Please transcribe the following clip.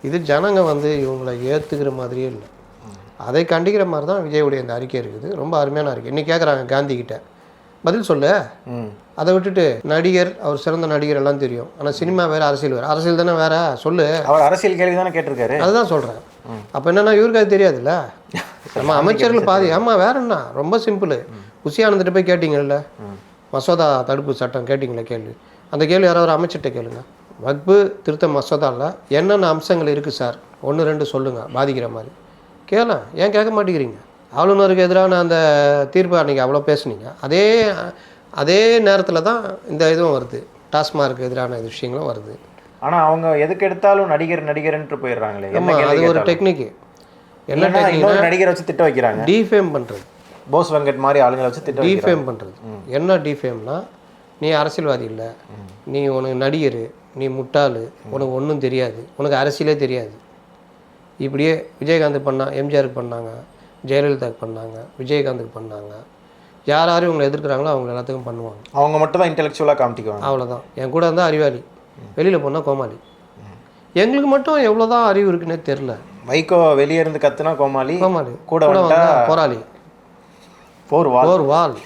இது ஜனங்க வந்து இவங்களை ஏற்றுக்கிற மாதிரியே இல்லை. அதை கண்டிக்கிற மாதிரி தான் விஜயுடைய இந்த அறிக்கை இருக்குது. ரொம்ப அருமையான அறிக்கை. இன்னைக்கு கேட்குறாங்க காந்தி கிட்ட பதில் சொல்லு. அதை விட்டுட்டு நடிகர், அவர் சிறந்த நடிகர் எல்லாம் தெரியும், ஆனால் சினிமா வேறு, அரசியல் வேறு. அரசியல் தானே வேற சொல்லு. அவர் அரசியல் கேள்வி தானே கேட்டிருக்காரு. அதுதான் சொல்கிறேன். அப்போ என்னன்னா இவருக்கு அது தெரியாதுல்ல. நம்ம அமைச்சர்கள் பாதி. ஆமாம், வேற என்ன, ரொம்ப சிம்பிள். உசியானந்துட்டு போய் கேட்டிங்கல்ல, மசோதா தடுப்பு சட்டம் கேட்டிங்களே கேள்வி, அந்த கேள்வி யாராவது அமைச்சர்கிட்ட கேளுங்க. வக்பு திருத்த மசோதாவில் என்னென்ன அம்சங்கள் இருக்குது சார், 1-2 சொல்லுங்கள் பாதிக்கிற மாதிரி. கேளேன், ஏன் கேட்க மாட்டேங்கிறீங்க? ஆளுநருக்கு எதிரான அந்த தீர்ப்பு அன்றைக்கி அவ்வளோ பேசுனீங்க. அதே நேரத்தில் தான் இந்த இதுவும் வருது, டாஸ்மார்க்கு எதிரான இது விஷயங்களும் வருது. ஆனால் அவங்க எதுக்கு எடுத்தாலும் நடிகர்ன்ட்டு போயிடுறாங்களே. அது ஒரு டெக்னிக்கு. என்ன டெக்னிக்? நடிகரை வச்சு திட்ட வைக்கிறாங்க, டிஃபேம் பண்ணுறது. போஸ் வெங்கட் மாதிரி ஆளுங்களை வச்சு திட்ட டிஃபேம் பண்ணுறது. என்ன டிஃபேம்னா, நீ அரசியல்வாதி இல்லை, நீ உனக்கு நடிகர், நீ முட்டாள், உனக்கு ஒன்றும் தெரியாது, உனக்கு அரசியலே தெரியாது. இப்படியே விஜயகாந்த் பண்ணால், எம்ஜிஆருக்கு பண்ணாங்க, ஜெயலலிதாவுக்கு பண்ணாங்க, விஜயகாந்துக்கு பண்ணாங்க. யார் யாரும் இவங்களை எதிர்க்கிறாங்களோ அவங்க எல்லாத்துக்கும் பண்ணுவாங்க. அவங்க மட்டும் தான் இன்டெலெக்சுவலாக காமிட்டிக்குவாங்க. அவ்வளோதான். என் கூட இருந்தால் அறிவாளி, வெளியில் போனால் கோமாளி. எங்களுக்கு மட்டும் எவ்வளோ தான் அறிவு இருக்குன்னே தெரில. வைகோ வெளியே இருந்து கத்துனா கோமாளி, கோமாளி கூட வந்தால் போராளி, போர் வால்.